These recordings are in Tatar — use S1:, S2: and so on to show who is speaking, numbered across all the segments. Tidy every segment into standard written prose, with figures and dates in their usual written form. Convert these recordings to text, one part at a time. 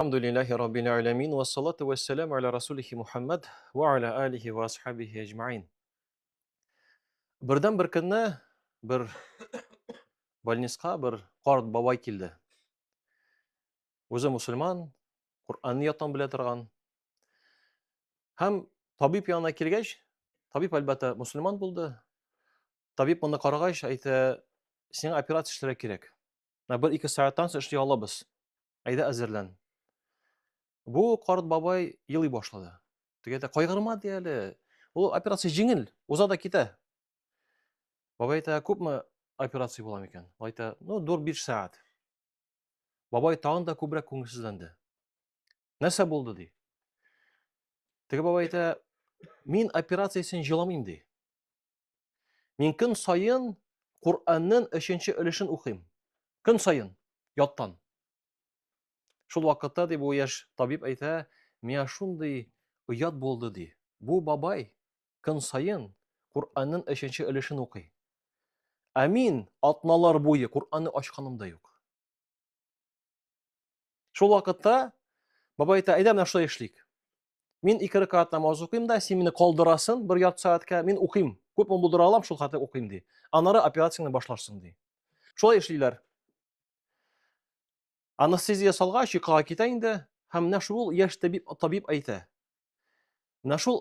S1: Alhamdulillahi Rabbil Alamin ve salatu ve selamu ala Rasulihi Muhammad ve ala alihi ve ashabihi ecma'in. Birdan bir kunni bir больницаga bir qarт bobay keldi. O'zi musulmon, Qur'onni yoddan bila turgan. Ham tabib yoniga kelgach, tabib albatta musulmon bo'ldi. Tabib uni qaragach aytdi, "Senga operatsiya ishlatishlar kerak. Bir ikki soatdan so'ng ishlay olamiz. Ayda hazırlan." Bu qarт bobay yig'lay boshladi. Tegadi, "Qayg'urma deyali. U operatsiya yengil, o'zada ketadi." Bobay aytadi, "Ko'pmi operatsiya bo'lar ekan?" Aytadi, "No, 4-5 soat." Bobay tag'in da ko'proq ko'ngilsizlandi. "Narsa bo'ldi?" deydi. Tegi bobay aytadi, "Men operatsiya uchun yig'lamayman" deydi. "Men kun sayin Qur'onning 3-chi ulushini o'qiyman. Kun sayin yoddan." Shul vaqtda deb bu yosh tabib aytadi, "Menga shunday uyat bo'ldi" deydi. Bu bobay kun sayin Qur'onning 3-chi ulushini o'qiydi. Amin atnalar bo'yi Qur'onni ochganimda yo'q. Shul vaqtda bobay aytadi, "Ayda mana shunday ishlaylik. Men 2 rakat namoz o'qiyman-da, sen meni qoldirasan 1,5 soatga, men o'qiyman. Ko'pmi bo'ldira olam, shul xatir o'qiyman" deydi. Anara operatsiyani boshlarsan deydi. Shulay ishlaylar. Anesteziya salgach, yiqaga ketaydi, ham mana shul yosh tabib aytadi. Mana shul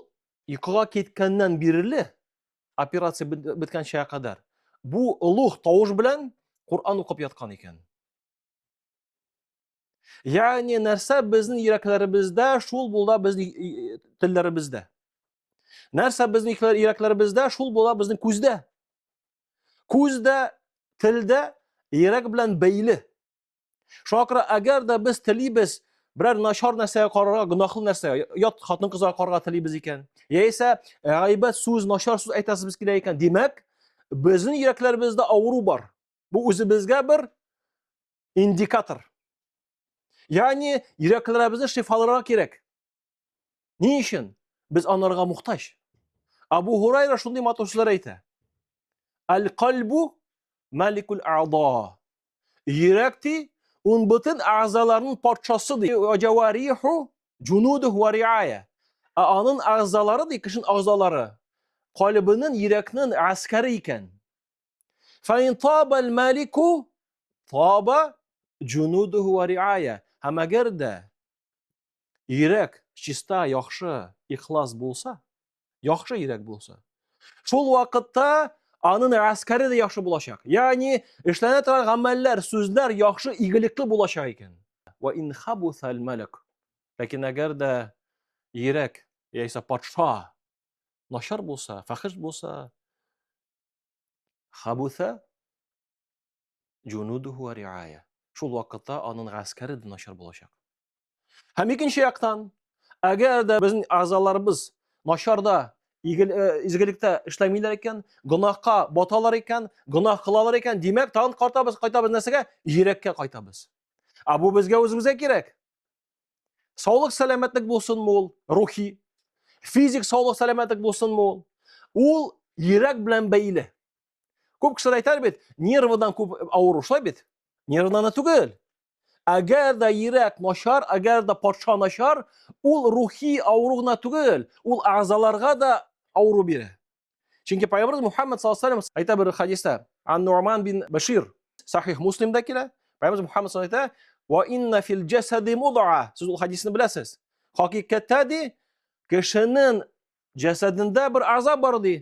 S1: yiqaga ketgandan beri operatsiya bitgancha qadar bu ulug' tovush bilan Qur'on o'qib yotgan ekan. Ya'ni narsa bizning yuraklarimizda, shul bo'ldi bizning tillarimizda. Narsa bizning yuraklarimizda, shul bo'ldi bizning ko'zda. Ko'zda, tilda, yurak bilan beyli. Shokira agarda biz tilimiz biror nashor narsaga qaraga, gunohli narsaga, yot xotin qizga qaraga tilimiz ekan, yo'sa g'aybat so'z, nashor so'z aytasimiz kerak ekan, demak, bizning yuraklarimizda og'riq bor. Bu o'zimizga bir indikator. Ya'ni yuraklarimizni shifolaroq kerak. Ne uchun? Biz onlarga muhtoj. Abu Hurayra shunday matoslar aytadi. Al-qalbu malikul a'do. Yurakti un butun a'zolarning podshosidir. Va javarihu junuduhu va riaya. Onun a'zolari, kishining a'zolari qalbining, yurakning askari ekan. Fa in taba al-maliku taba junuduhu va riaya. Ham agarda yurak chista, yaxshi, ixlos bo'lsa, yaxshi yurak bo'lsa, shul vaqtda onun askari da yaxshi bo'lacak. Ya'ni ishlanib turgan amallar, so'zlar yaxshi, igilikli bo'lacak ekan. Va in khabusal malak. Lekin agarda yurak yo'sa podsho nashar bo'lsa, fahish bo'lsa, khabusa junuduhu va riaya. Shul vaqtda onun askari da nashar bo'lacak. Ham ikkinchi yoqdan, agarda bizning a'zolarimiz nasharda, izgilikda ishlamaylar ekan, gunohga botalar ekan, gunoh qilalar ekan, demak, tag'in qaytamiz narsaga, yurakka qaytamiz. Bu bizga o'zimizga kerak. Sog'lik salomatlik bo'lsinmi, ruhiy, fizik sog'lik salomatlik bo'lsinmi, u yurak bilan bog'liq. Ko'p kishilar aytar bit, nervidan ko'p og'riq ushlar bit. Nervdan tugul. Agarda yurak nashar, agarda podsho nashar, u ruhiy og'riqni tugul, u a'zolarga da og'riq beradi. Chunki Payg'ambar Muhammad sallallohu alayhi vasallam aytadi bir hadisda, An-Nu'man bin Bashir, Sahih Muslimda keladi. Payg'ambar Muhammad sallallohu alayhi vasallam va inna fil jasadi mud'a. Siz u hadisni bilasiz. Haqiqatda kishining jasadida bir a'zo bor edi.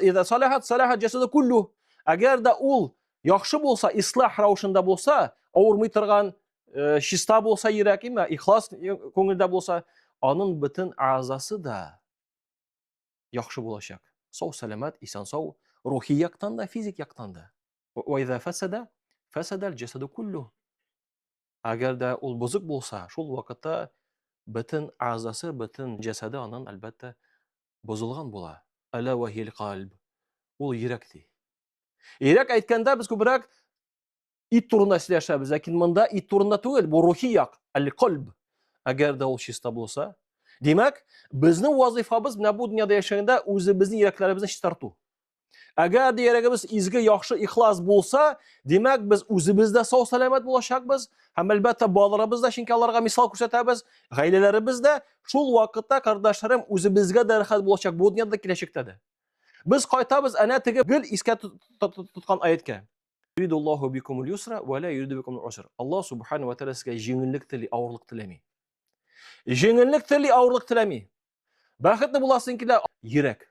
S1: Ida salahat jasadu kullu. Agarda u yaxshi bo'lsa, isloh ravishida bo'lsa, og'rimay turgan shista bo'lsa, yurakmi, ixlos ko'ngilda bo'lsa, onun butun a'zosi da yaxshi bo'lacak. Sog' salomat, eson sog', ruhiy yoqdan da, fizik yoqdan da. Va idza fasada al-jasadu kullu. Agarda u buzuq bo'lsa, shul vaqtda butun a'zosi, butun jasadi onun albatta buzilgan bo'ladi. Ala va hil qalb. U yurakdir. Yurak aytganda biz ko'proq it turida so'zlashamiz, lekin bunda it turida tugul, bu ruhiy yoq, al-qalb. Agarda u shista bo'lsa, demak, bizning vazifamiz mana bu dunyoda yashaganda o'zimizning yuraklarimizni shitartu. Agar yuragimiz izgi, yaxshi, ixlos bo'lsa, demak biz o'zimizda sog' salomat bo'lashakmiz. Ham albatta bolalarimiz chunki ularga misol ko'rsatamiz, g'aylalarimiz shul vaqtda qardoshlarim o'zimizga darxat bo'lacak bu dunyoda kelajakda. Biz qaytamiz ana tigi gil isga tutgan oyatga. Yuridullohu bikumul yusra va la yuridu bikumul usra. Alloh subhanahu va taolo sizga yengillik tili, og'irlik tilamay. Yengillik tili, og'irlik tilamay. Baxtli bo'lasinglar, yurak.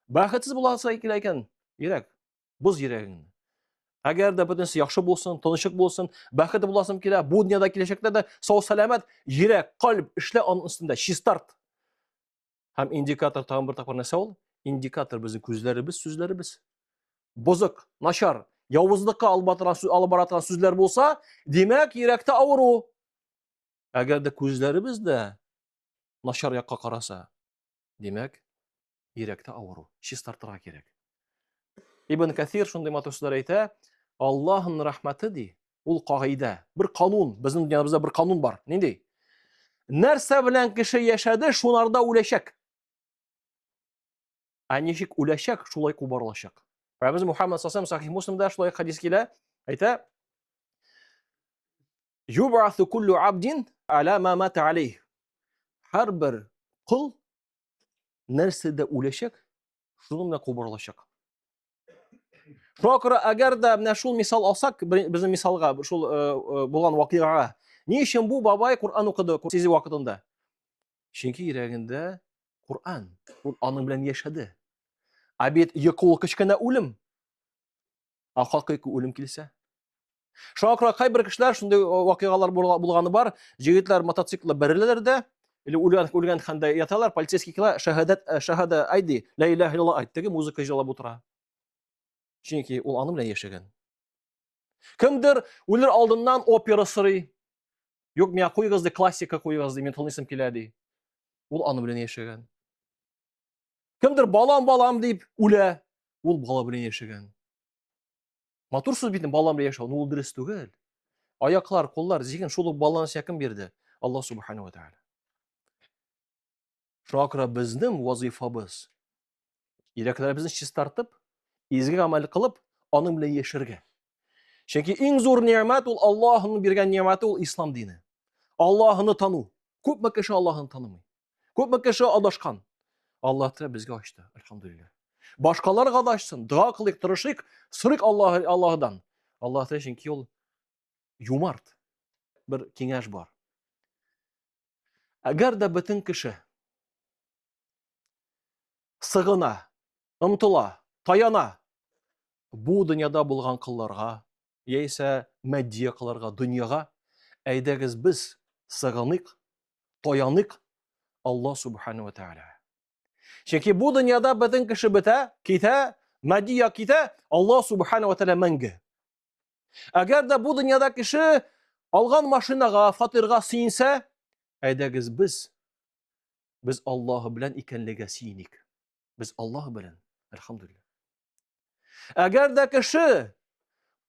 S1: Baxtsiz bo'lasinglar ekan, yurak. Buz yuragingni. Agarda butunsi yaxshi bo'lsin, tinchlik bo'lsin, baxtli bo'lasinglar, bu dunyoda kelajakda sog' salomat yurak, qalb ishlar onun ustida shistart. Ham indikator tag'in bir taqvar narsa ol. Indikator bizning ko'zlarimiz, so'zlarimiz. Buzuq, nashar, yovuzlikqa olib boradigan so'zlar bo'lsa, demak yurakda og'riq. Agarda ko'zlarimizda nashar yoqqa qarasa, demak yurakda og'riq, shistартырга kerak. Ibn Kathir shunday matoslar ayta, Allohning rahmati di, ul qoida, bir qonun, bizning dunyomizda bir qonun bor. Nendey? Narsa bilan kishi yashadi, shunarda o'lashak. Anishik o'lashak, shulay qo'borlashak. Payg'ambar Muhammad sallallohu alayhi vasallam sahih Muslimda shulay hadis kelar, ayta: Yub'athu kullu 'abdin ala ma mata alayh. Har bir qul narsada o'lashak, shuni bilan qo'borlashak. Shukra agarda mana shu misol olsak, bizning misolga, shu bo'lgan voqeaga, ne uchun bu babay Qur'on o'qidi siz vaqtida? Chunki yuragida Qur'on, Qur'on bilan yashadi. Abid yiqul kichkina o'lim. Haqiqiy o'lim kelsa. Shukra qay bir kishilar shunday voqealar bo'lgani bor. Yigitlar mototsiklda birilarida o'lgan qanday yatalar, politsiyskilar shahada aydi, la ilaha illalloh aytdigi, muzika jalab o'tira. Chunki u onu bilan yashagan. Kimdir ular oldindan opera siri, yo'q men qo'yg'izdi, klassika qo'yg'izdi, men tanlysam keladi. U onu bilan yashagan. Kimdir balam deb ula, u bola bilan yashagan. Motorsiz bitim balam bilan yashagan, u durust tugul. Oyoqlar, qo'llar zigin shuluq balans yaqin berdi Alloh subhanahu va taolo. Shukra bizning vazifamiz yuraklarimizni shistартib, izgi amal qilib, onun bilan yashirga. Chunki eng zo'r ne'mat ul Allohning bergan ne'mati ul islom dini. Allohni tanu. Ko'pmi kishi Allohni tanimay. Ko'pmi kishi adashgan. Alloh taolo bizga ochdi, alhamdulillah. Boshqalarga adashsin, duo qilik, tirishik, sirik Allohdan. Alloh taolo chunki ul yumart bir kengash bor. Agarda butun kishi sig'ina, umtila, tayana bu dunyoda bo'lgan qillarga, yeysa maddiya qillarga, dunyoga aydagiz biz sig'iniq, toyaniq Alloh subhanahu va taolo. Chunki bu dunyoda butun kishi bita, kita, maddiya kita, Alloh subhanahu va taolo manga. Agarda bu dunyoda kishi olgan mashinaga, fatirga siyinsa, aydagiz biz Alloh bilan ekanligiga siyinik. Biz Alloh bilan, alhamdulillah. Agarda kishi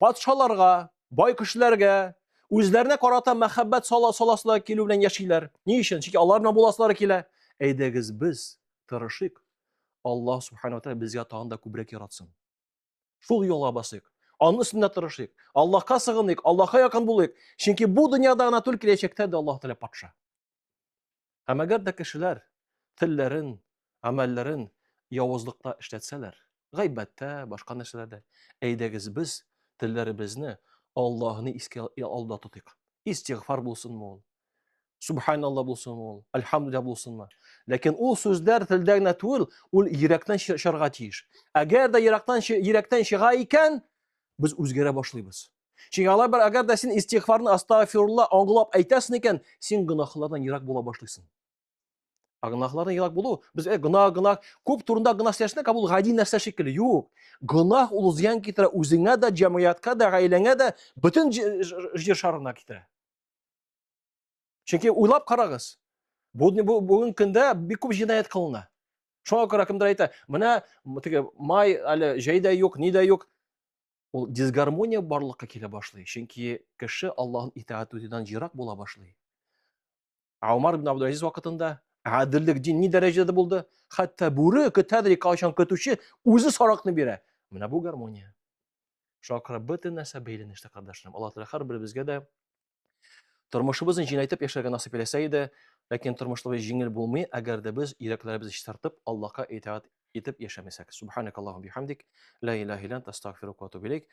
S1: podsholarga, boy kishilarga o'zlariga qarata muhabbat solaslar keluv bilan yashaylar. Ne uchun? Chunki Alloh bilan bo'lasizlar kelar. Aydagiz biz tirishik. Alloh subhanahu va taolo bizga tog'da ko'proq yaratsin. Shul yo'lga bosik. Onun ustida tirishik. Allohga sig'inik, Allohga yaqin bo'lik. Chunki bu dunyoda anatul kelajakda Alloh taolo podsho. Ham agarda kishilar tillarin, amallarin yovuzlikda ishlatsalar, g'aybatda, boshqa narsalarda, aydagiz biz tillarimizni Allohni isga olda tutik. İstig'for bo'lsinmi? Subhanalloh bo'lsinmi? Alhamdulillah bo'lsinmi? Lekin u so'zlar tildan atul, u yurakdan sharg'a tiyish. Agarda yurakdan shig'a ekan, biz o'zgara boshlaymiz. Chunki Alloh bir agarda sen istig'forni astag'firullah anglab aytasan ekan, sen gunohlardan yiroq bo'la boshlaysan. Gunohlardan yiroq bo'lu, biz gunoh ko'p turunda gunoh qilishni qabul g'aydi narsa shekilli yo'q. Gunoh ul ziyon keltira o'zingga da, jamiyatga da, oilangga da, butun yer sharina keltira. Chunki o'ylab qarag'iz. Bugungi kunda ko'p jinoyat qilindi. Shunga ko'ra kimdir aytadi, mana may hali joyda yo'q, nida yo'q. U disgarmoniya borliqqa kela boshlaydi. Chunki kishi Allohning itoatidan yiroq bo'la boshlaydi. Umar ibn Abdulaziz vaqtida Adillik din ni dərəcədə buldu? Hətta buri көтәдри качан көтүче үзе саракны бирә. Менә бу гармония. Шакыры бөтен нәрсә бәйләнештә, кардәшләрем. Алла Тәала һәрберебезгә дә тормышыбызны җиңәйтеп яшәргә насыйп әйтсә иде, ләкин тормышыбыз җиңел булмый, әгәр дә без йөрәкләребезне чистартып, Аллаһка итаәт итеп яшәмәсәк. Субханакаллаһумма бихамдик, ла илаһа илля анта астагфирука ва атубу илейк.